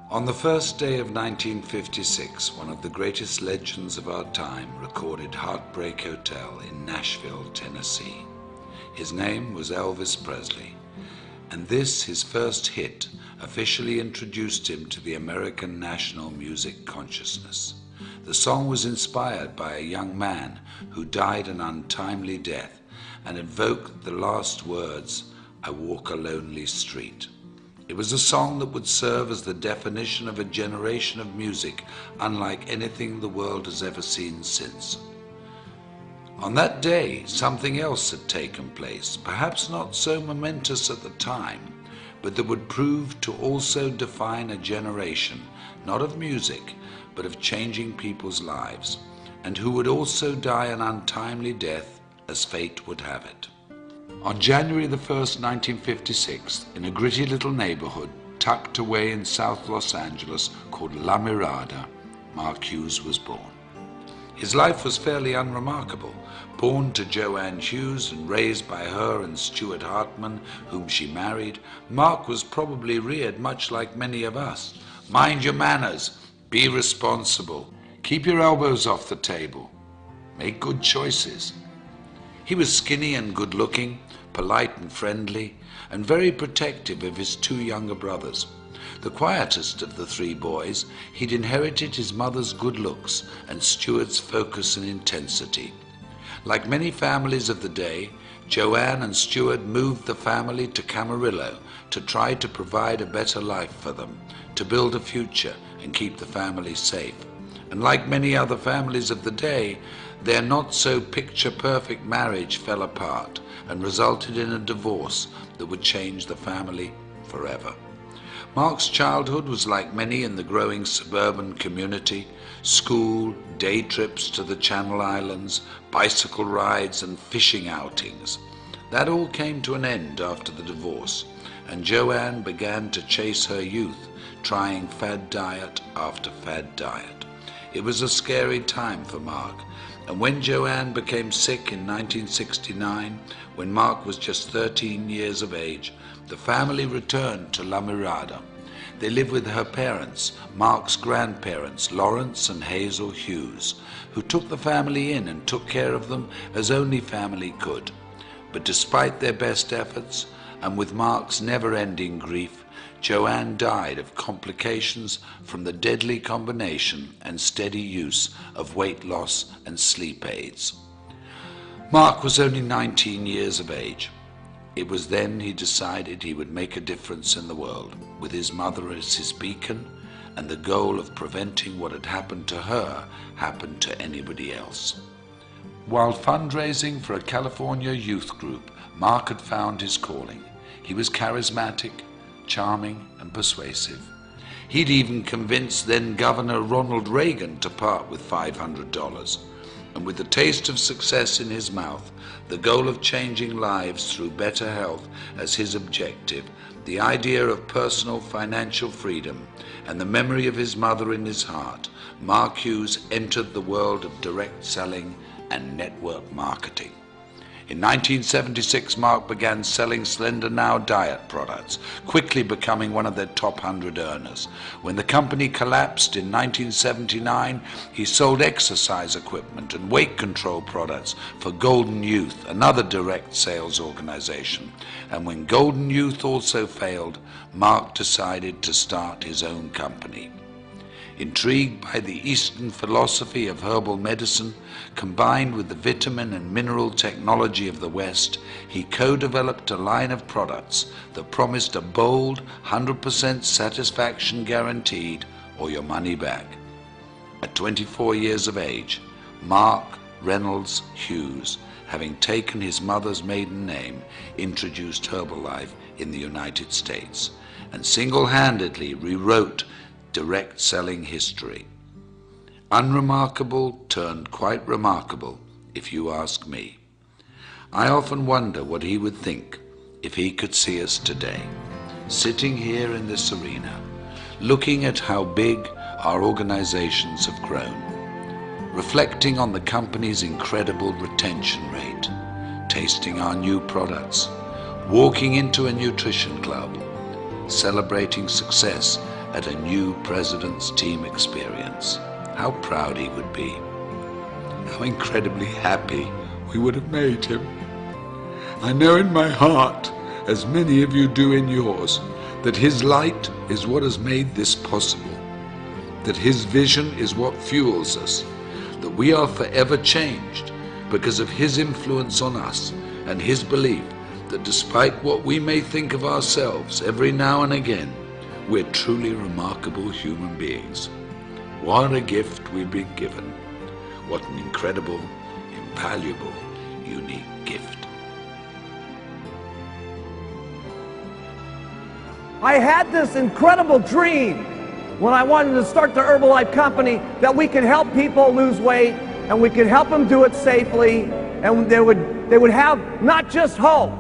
On the first day of 1956, one of the greatest legends of our time recorded Heartbreak Hotel in Nashville, Tennessee. His name was Elvis Presley, and this, his first hit, officially introduced him to the American national music consciousness. The song was inspired by a young man who died an untimely death and evoked the last words, "I walk a lonely street." It was a song that would serve as the definition of a generation of music unlike anything the world has ever seen since. On that day, something else had taken place, perhaps not so momentous at the time, but that would prove to also define a generation, not of music, but of changing people's lives, and who would also die an untimely death as fate would have it. On January the 1st, 1956, in a gritty little neighborhood tucked away in South Los Angeles called La Mirada, Mark Hughes was born. His life was fairly unremarkable. Born to Joanne Hughes and raised by her and Stuart Hartman, whom she married, Mark was probably reared much like many of us. Mind your manners, be responsible, keep your elbows off the table, make good choices. He was skinny and good-looking, polite and friendly, and very protective of his two younger brothers. The quietest of the three boys, he'd inherited his mother's good looks and Stuart's focus and intensity. Like many families of the day, Joanne and Stuart moved the family to Camarillo to try to provide a better life for them, to build a future and keep the family safe. And like many other families of the day, their not-so-picture-perfect marriage fell apart and resulted in a divorce that would change the family forever. Mark's childhood was like many in the growing suburban community: school, day trips to the Channel Islands, bicycle rides and fishing outings. That all came to an end after the divorce, and Joanne began to chase her youth, trying fad diet after fad diet. It was a scary time for Mark, and when Joanne became sick in 1969, when Mark was just 13 years of age, the family returned to La Mirada. They lived with her parents, Mark's grandparents, Lawrence and Hazel Hughes, who took the family in and took care of them as only family could. But despite their best efforts, and with Mark's never-ending grief, Joanne died of complications from the deadly combination and steady use of weight loss and sleep aids. Mark was only 19 years of age. It was then he decided he would make a difference in the world, with his mother as his beacon, and the goal of preventing what had happened to her happened to anybody else. While fundraising for a California youth group, Mark had found his calling. He was charismatic, charming and persuasive. He'd even convinced then Governor Ronald Reagan to part with $500. And with the taste of success in his mouth, the goal of changing lives through better health as his objective, the idea of personal financial freedom, and the memory of his mother in his heart, Mark Hughes entered the world of direct selling and network marketing. In 1976, Mark began selling Slender Now diet products, quickly becoming one of their top 100 earners. When the company collapsed in 1979, he sold exercise equipment and weight control products for Golden Youth, another direct sales organization. And when Golden Youth also failed, Mark decided to start his own company. Intrigued by the Eastern philosophy of herbal medicine, combined with the vitamin and mineral technology of the West, he co-developed a line of products that promised a bold 100% satisfaction guaranteed or your money back. At 24 years of age, Mark Reynolds Hughes, having taken his mother's maiden name, introduced Herbalife in the United States and single-handedly rewrote direct selling history. Unremarkable turned quite remarkable, if you ask me. I often wonder what he would think if he could see us today, sitting here in this arena, looking at how big our organizations have grown, reflecting on the company's incredible retention rate, tasting our new products, walking into a nutrition club, celebrating success at a new president's team experience. How proud he would be. How incredibly happy we would have made him. I know in my heart, as many of you do in yours, that his light is what has made this possible, that his vision is what fuels us, that we are forever changed because of his influence on us and his belief that despite what we may think of ourselves every now and again, we're truly remarkable human beings. What a gift we've been given. What an incredible, invaluable, unique gift. I had this incredible dream when I wanted to start the Herbalife company that we could help people lose weight and we could help them do it safely, and they would have not just hope,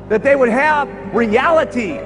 that they would have reality